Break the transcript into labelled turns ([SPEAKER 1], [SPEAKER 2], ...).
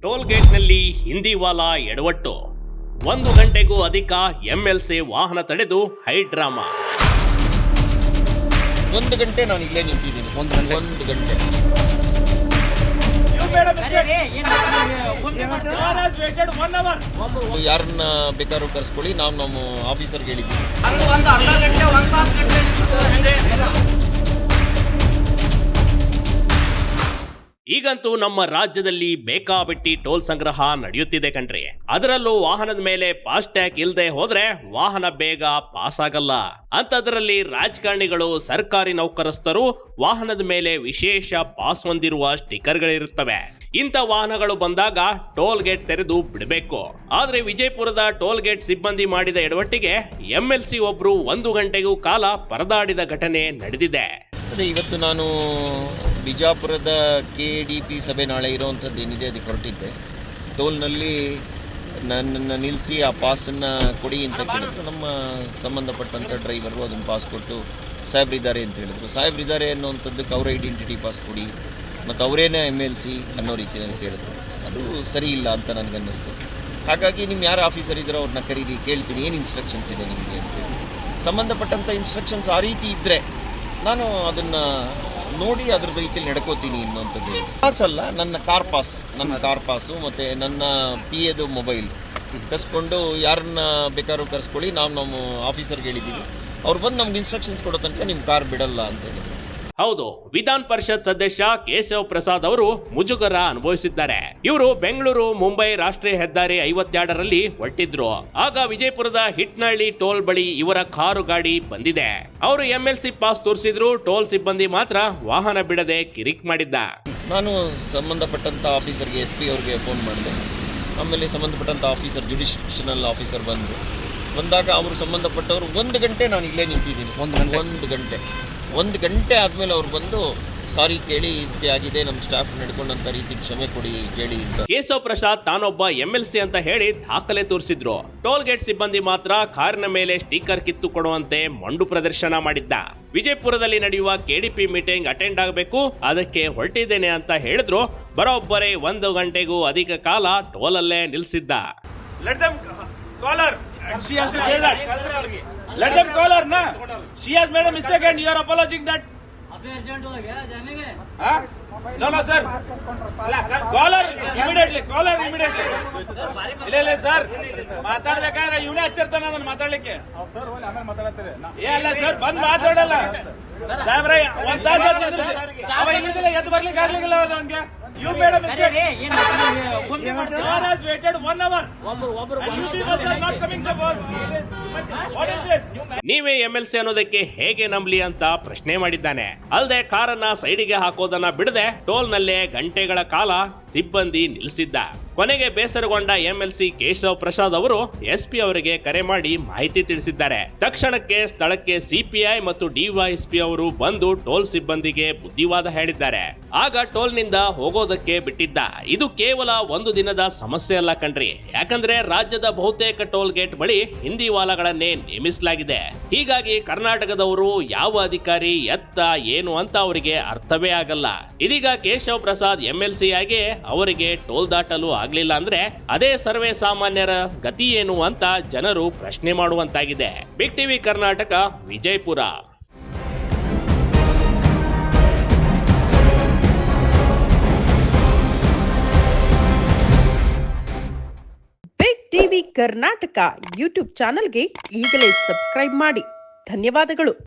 [SPEAKER 1] Toll ಗೇಟ್ನಲ್ಲಿ ಹಿಂದಿವಾಲಾ ಎಡವಟ್ಟು 1 ಗಂಟೆಗೂ ಅಧಿಕ ಎಂಎಲ್ಸಿ ವಾಹನ ತಡೆದು ಹೈ ಡ್ರಾಮಾ.
[SPEAKER 2] 1 ಗಂಟೆ ನಾನು ಇಲ್ಲೇ ನಿಂತಿದ್ದೀನಿ. 1 ಗಂಟೆ ಯಾರನ್ನ ಬೇಕಾದ್ರೂ ಕರ್ಸ್ಕೊಳ್ಳಿ, ನಾವು ನಮ್ಮ ಆಫೀಸರ್ಗೆ ಹೇಳಿದ್ದೀವಿ.
[SPEAKER 1] ಈಗಂತೂ ನಮ್ಮ ರಾಜ್ಯದಲ್ಲಿ ಬೇಕಾಬಿಟ್ಟಿ ಟೋಲ್ ಸಂಗ್ರಹ ನಡೆಯುತ್ತಿದೆ ಕಣ್ರಿ. ಅದರಲ್ಲೂ ವಾಹನದ ಮೇಲೆ ಫಾಸ್ಟ್ ಟ್ಯಾಗ್ ಇಲ್ಲದೆ ಹೋದ್ರೆ ವಾಹನ ಬೇಗ ಪಾಸ್ ಆಗಲ್ಲ. ಅಂತದ್ರಲ್ಲಿ ರಾಜಕಾರಣಿಗಳು, ಸರ್ಕಾರಿ ನೌಕರಸ್ಥರು ವಾಹನದ ಮೇಲೆ ವಿಶೇಷ ಪಾಸ್ ಹೊಂದಿರುವ ಸ್ಟಿಕ್ಕರ್ಗಳಿರುತ್ತವೆ. ಇಂಥ ವಾಹನಗಳು ಬಂದಾಗ ಟೋಲ್ ಗೇಟ್ ತೆರೆದು ಬಿಡಬೇಕು. ಆದ್ರೆ ವಿಜಯಪುರದ ಟೋಲ್ ಗೇಟ್ ಸಿಬ್ಬಂದಿ ಮಾಡಿದ ಎಡವಟ್ಟಿಗೆ ಎಂಎಲ್ಸಿ ಒಬ್ರು 1 ಗಂಟೆಗೂ ಕಾಲ ಪರದಾಡಿದ ಘಟನೆ ನಡೆದಿದೆ.
[SPEAKER 2] ಅದೇ ಇವತ್ತು ನಾನು ಬಿಜಾಪುರದ KDP ಸಭೆ ನಾಳೆ ಇರೋವಂಥದ್ದು ಏನಿದೆ ಅದಕ್ಕೆ ಹೊರಟಿದ್ದೆ. ಟೋಲ್ನಲ್ಲಿ ನನ್ನನ್ನು ನಿಲ್ಲಿಸಿ ಆ ಪಾಸನ್ನು ಕೊಡಿ ಅಂತ ಕೇಳಿದ್ರು. ನಮ್ಮ ಸಂಬಂಧಪಟ್ಟಂಥ ಡ್ರೈವರು ಅದನ್ನು ಪಾಸ್ ಕೊಟ್ಟು ಸಾಹೇಬ್ರಿದ್ದಾರೆ ಅಂತ ಹೇಳಿದ್ರು. ಸಾಹೇಬ್ರಿದ್ದಾರೆ ಅನ್ನೋವಂಥದ್ದಕ್ಕೆ ಅವರ ಐಡೆಂಟಿಟಿ ಪಾಸ್ ಕೊಡಿ ಮತ್ತು ಅವರೇನೇ MLC ಅನ್ನೋ ರೀತಿಯಲ್ಲಿ ಕೇಳಿದ್ರು. ಅದು ಸರಿ ಇಲ್ಲ ಅಂತ ನನಗನ್ನಿಸ್ತು. ಹಾಗಾಗಿ ನಿಮ್ಮ ಯಾರು ಆಫೀಸರ್ ಇದ್ದರೂ ಅವ್ರನ್ನ ಕರೀರಿ, ಕೇಳ್ತೀನಿ ಏನು ಇನ್ಸ್ಟ್ರಕ್ಷನ್ಸ್ ಇದೆ ನಿಮಗೆ ಅಂತೇಳಿ. ಸಂಬಂಧಪಟ್ಟಂಥ ಇನ್ಸ್ಟ್ರಕ್ಷನ್ಸ್ ಆ ರೀತಿ ಇದ್ದರೆ ನಾನು ಅದನ್ನು ನೋಡಿ ಅದರದ ರೀತಿಯಲ್ಲಿ ನಡ್ಕೋತೀನಿ ಅನ್ನೋಂಥದ್ದು. ಪಾಸ್ ಅಲ್ಲ, ನನ್ನ ಕಾರ್ ಪಾಸು ಮತ್ತು ನನ್ನ PAದು ಮೊಬೈಲ್ ಕಸ್ಕೊಂಡು ಯಾರನ್ನ ಬೇಕಾದ್ರೂ ಕರ್ಸ್ಕೊಳ್ಳಿ, ನಾವು ನಮ್ಮ ಆಫೀಸರ್ಗೆ ಹೇಳಿದ್ದೀವಿ. ಅವ್ರು ಬಂದು ನಮ್ಗೆ ಇನ್ಸ್ಟ್ರಕ್ಷನ್ಸ್ ಕೊಡೋ ತನಕ ನಿಮ್ಮ ಕಾರ್ ಬಿಡಲ್ಲ ಅಂತ ಹೇಳಿದ್ರು.
[SPEAKER 1] ಹೌದು, ವಿಧಾನ ಪರಿಷತ್ ಸದಸ್ಯ ಕೇಶವ್ ಪ್ರಸಾದ್ ಅವರು ಮುಜುಗರ ಅನುಭವಿಸಿದ್ದಾರೆ. ಇವರು ಬೆಂಗಳೂರು ಮುಂಬೈ ರಾಷ್ಟ್ರೀಯ ಹೆದ್ದಾರಿ 52ರಲ್ಲಿ ಹೊರಟಿದ್ರು. ಆಗ ವಿಜಯಪುರದ ಹಿಟ್ನಳ್ಳಿ ಟೋಲ್ ಬಳಿ ಇವರ ಕಾರು ಗಾಡಿ ಬಂದಿದೆ. ಅವರು MLC ಪಾಸ್ ತೋರಿಸಿದ್ರು. ಟೋಲ್ ಸಿಬ್ಬಂದಿ ಮಾತ್ರ ವಾಹನ ಬಿಡದೆ ಕಿರಿಕ್ ಮಾಡಿದ್ದ.
[SPEAKER 2] ನಾನು ಸಂಬಂಧಪಟ್ಟಂಥ ಆಫೀಸರ್ಗೆ SP ಅವ್ರಿಗೆ ಫೋನ್ ಮಾಡಿದೆ. ಆಮೇಲೆ ಸಂಬಂಧಪಟ್ಟಂಥ ಆಫೀಸರ್, ಜುಡಿಷನಲ್ ಆಫೀಸರ್ ಬಂದಾಗ ಅವರು ಸಂಬಂಧಪಟ್ಟವರು 1 ಗಂಟೆ ನಾನು ಇಲ್ಲೇ ನಿಂತಿದ್ದೀನಿ. 1 ಗಂಟೆ ಆದಮೇಲೆ ಅವ್ರು ಬಂದು ಸಾರಿ ಕೇಳಿ, ರೀತಿ ಆಗಿದೆ, ನಮ್ಮ ಸ್ಟಾಫ್ ನಡ್ಕೊಂಡಂಥ ರೀತಿ ಕ್ಷಮೆ ಕೊಡಿ ಕೇಳಿ ಅಂತ.
[SPEAKER 1] ಕೇಶವ್ ಪ್ರಸಾದ್ ತಾನೊಬ್ಬ MLC ಅಂತ ಹೇಳಿ ದಾಖಲೆ ತೋರಿಸಿದ್ರು. ಟೋಲ್ ಗೇಟ್ ಸಿಬ್ಬಂದಿ ಮಾತ್ರ ಕಾರಿನ ಮೇಲೆ ಸ್ಟಿಕ್ಕರ್ ಕಿತ್ತು ಕೊಡುವಂತೆ ಮಂಡು ಪ್ರದರ್ಶನ ಮಾಡಿದ್ದ. ವಿಜಯಪುರದಲ್ಲಿ ನಡೆಯುವ KDP ಮೀಟಿಂಗ್ ಅಟೆಂಡ್ ಆಗಬೇಕು, ಅದಕ್ಕೆ ಹೊರಟಿದ್ದೇನೆ ಅಂತ ಹೇಳಿದ್ರು. ಬರೋಬ್ಬರಿ 1 ಗಂಟೆಗೂ ಅಧಿಕ ಕಾಲ ಟೋಲಲ್ಲೇ ನಿಲ್ಲಿಸಿದ್ದ.
[SPEAKER 3] She has to say that. Let them call her, na? She has made a mistake and you are apologizing that. Huh? No, sir. Call her immediately. ಇಲ್ಲ ಸರ್, ಮಾತಾಡ್ಬೇಕಾದ್ರೆ ಇವನೇ ಹಚ್ಚಿರ್ತಾನ ಅದನ್ನ ಮಾತಾಡ್ಲಿಕ್ಕೆ. ಅಲ್ಲ ಸರ್, ಬಂದ್ ಮಾತಾಡಲ್ಲ ಸಾಹೇಬ್ರೆ. 1 ತಾಸು ಅವ ಇಲ್ಲಿದ್ದಿಲ್ಲ, ಎದ್ದು ಬರ್ಲಿಕ್ಕೆ ಆಗ್ಲಿಲ್ಲ ಅವನಿಗೆ. You made a mistake. Sir has waited 1 hour. And you people are not coming to work. What is this?
[SPEAKER 1] ನೀವೇ MLC ಅನ್ನೋದಕ್ಕೆ ಹೇಗೆ ನಂಬಲಿ ಅಂತ ಪ್ರಶ್ನೆ ಮಾಡಿದ್ದಾನೆ. ಅಲ್ಲದೆ ಕಾರನ್ನ ಸೈಡಿಗೆ ಹಾಕೋದನ್ನ ಬಿಡದೆ ಟೋಲ್ನಲ್ಲೇ ಗಂಟೆಗಳ ಕಾಲ ಸಿಬ್ಬಂದಿ ನಿಲ್ಲಿಸಿದ್ದ. ಕೊನೆಗೆ ಬೇಸರಗೊಂಡ MLC ಕೇಶವ್ ಪ್ರಸಾದ್ ಅವರು SP ಅವರಿಗೆ ಕರೆ ಮಾಡಿ ಮಾಹಿತಿ ತಿಳಿಸಿದ್ದಾರೆ. ತಕ್ಷಣಕ್ಕೆ ಸ್ಥಳಕ್ಕೆ CPI ಮತ್ತು DYSP ಅವರು ಬಂದು ಟೋಲ್ ಸಿಬ್ಬಂದಿಗೆ ಬುದ್ಧಿವಾದ ಹೇಳಿದ್ದಾರೆ. ಆಗ ಟೋಲ್ನಿಂದ ಹೋಗೋದಕ್ಕೆ ಬಿಟ್ಟಿದ್ದ. ಇದು ಕೇವಲ 1 ದಿನದ ಸಮಸ್ಯೆ ಅಲ್ಲ ಕಣ್ರಿ. ಯಾಕಂದ್ರೆ ರಾಜ್ಯದ ಬಹುತೇಕ ಟೋಲ್ ಗೇಟ್ ಬಳಿ ಹಿಂದಿವಾಲಗಳನ್ನೇ ನೇಮಿಸಲಾಗಿದೆ. ಹೀಗಾಗಿ ಕರ್ನಾಟಕದವರು ಯಾವ ಅಧಿಕಾರಿ ಎತ್ತ ಏನು ಅಂತ ಅವರಿಗೆ ಅರ್ಥವೇ ಆಗಲ್ಲ. ಇದೀಗ ಕೇಶವ್ ಪ್ರಸಾದ್ MLC ಆಗಿ ಅವರಿಗೆ ಟೋಲ್ ದಾಟಲು ಆಗ್ಲಿಲ್ಲ ಅಂದ್ರೆ ಅದೇ ಸರ್ವೇ ಸಾಮಾನ್ಯರ ಗತಿ ಏನು ಅಂತ ಜನರು ಪ್ರಶ್ನೆ ಮಾಡುವಂತಾಗಿದೆ. Big TV Karnataka, Vijayapura.
[SPEAKER 4] Big TV Karnataka YouTube ಚಾನೆಲ್ಗೆ ಈಗಲೇ ಸಬ್ಸ್ಕ್ರೈಬ್ ಮಾಡಿ. ಧನ್ಯವಾದಗಳು.